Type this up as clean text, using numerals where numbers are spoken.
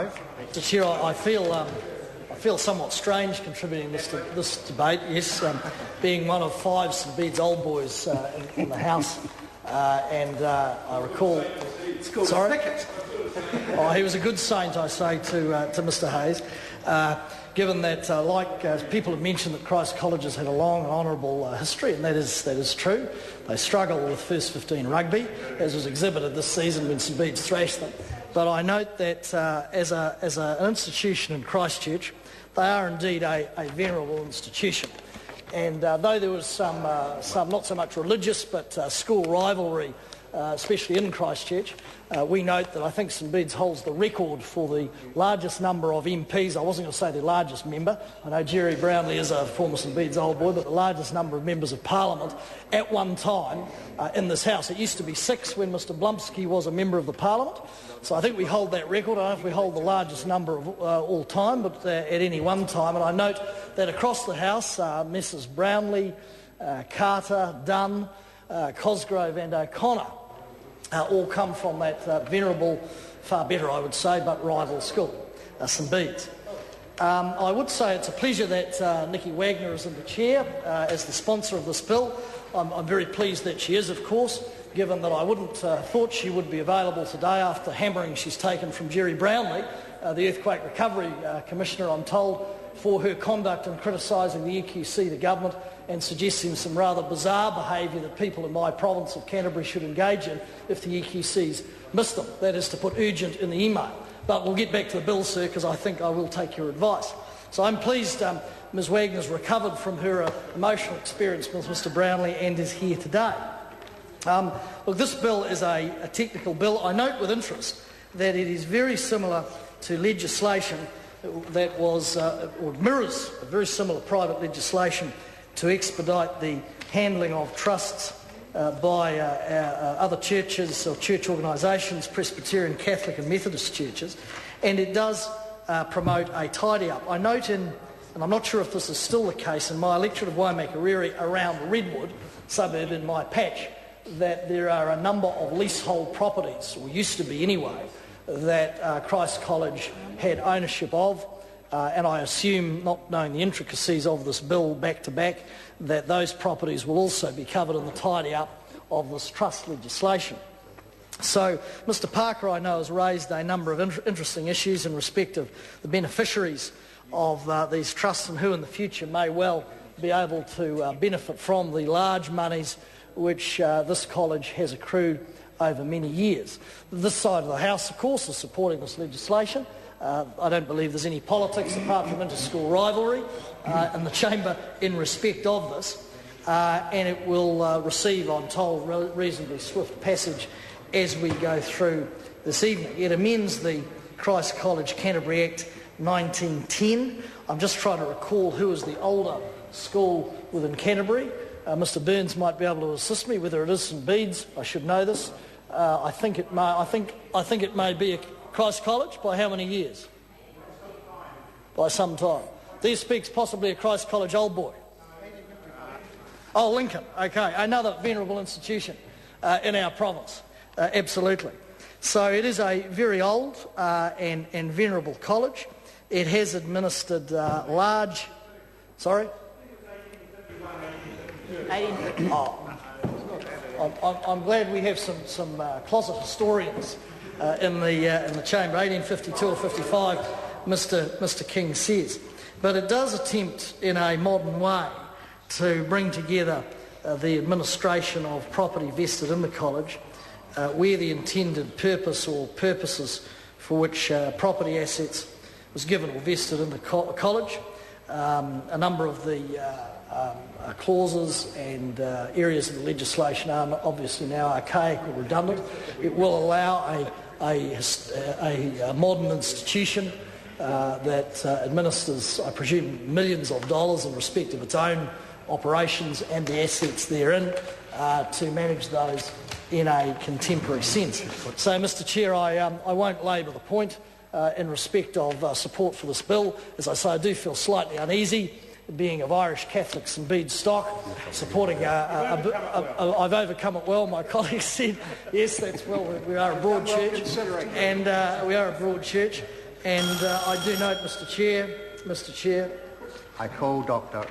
Mr Chair, I feel somewhat strange contributing to this debate, yes, being one of 5 St Bede's old boys in the House, and I recall... Sorry? Oh, he was a good saint, I say, to Mr Hayes, given that, like people have mentioned, that Christ College has had a long and honourable history, and that is true. They struggle with first 15 rugby, as was exhibited this season when St Bede's thrashed them. But I note that as an institution in Christchurch, they are indeed a venerable institution. And though there was some not so much religious but school rivalry, especially in Christchurch, we note that I think St Bede's holds the record for the largest number of MPs. I wasn't going to say the largest member. I know Jerry Brownlee is a former St Bede's old boy, but the largest number of members of Parliament at one time in this House. It used to be 6 when Mr Blumsky was a member of the Parliament. So I think we hold that record. I don't know if we hold the largest number of all time, but at any one time. And I note that across the House, Messrs Brownlee, Carter, Dunn, Cosgrove and O'Connor all come from that venerable, far better I would say, but rival school, St Bede's. I would say it's a pleasure that Nikki Wagner is in the chair as the sponsor of this bill. I'm very pleased that she is, of course, given that I wouldn't thought she would be available today after hammering she's taken from Jerry Brownlee, the Earthquake Recovery Commissioner, I'm told, for her conduct in criticising the EQC, the government, and suggesting some rather bizarre behaviour that people in my province of Canterbury should engage in if the EQC's missed them. That is to put urgent in the email. But we'll get back to the bill, sir, because I think I will take your advice. So I'm pleased Ms Wagner's recovered from her emotional experience with Mr Brownlee and is here today. Look, this bill is a technical bill. I note with interest that it is very similar to legislation that was, or mirrors a very similar private legislation to expedite the handling of trusts by other churches or church organisations, Presbyterian, Catholic and Methodist churches, and it does promote a tidy-up. I note and I'm not sure if this is still the case, in my electorate of Waimakariri around Redwood suburb in my patch, that there are a number of leasehold properties, or used to be anyway, that Christ College had ownership of, and I assume, not knowing the intricacies of this bill back to back, that those properties will also be covered in the tidy-up of this trust legislation. So Mr Parker, I know, has raised a number of interesting issues in respect of the beneficiaries of these trusts and who in the future may well be able to benefit from the large monies which this college has accrued over many years. This side of the House, of course, is supporting this legislation. I don't believe there's any politics apart from inter-school rivalry in the chamber in respect of this, and it will receive, I'm told, reasonably swift passage as we go through this evening. It amends the Christ College Canterbury Act 1910. I'm just trying to recall who is the older school within Canterbury. Mr Burns might be able to assist me, whether it is St Bede's. I should know this. I think it may be a Christ College. By how many years? By some time. There speaks possibly a Christ College old boy. Oh, Lincoln. Okay, another venerable institution in our province. Absolutely. So it is a very old and venerable college. It has administered large... Sorry? 1850. Oh, I'm glad we have some closet historians in the chamber. 1852 or 55, Mr King says. But it does attempt in a modern way to bring together the administration of property vested in the college, where the intended purpose or purposes for which property assets was given or vested in the college. A number of the clauses and areas of the legislation are obviously now archaic or redundant. It will allow a modern institution that administers, I presume, millions of dollars in respect of its own operations and the assets therein to manage those in a contemporary sense. So, Mr Chair, I won't labour the point in respect of support for this bill. As I say, I do feel slightly uneasy, being of Irish Catholic St Bede's stock, supporting I've overcome it well, my colleague said. Yes, that's well, we are a broad church, and we are a broad church, And I do note, Mr Chair, I call Dr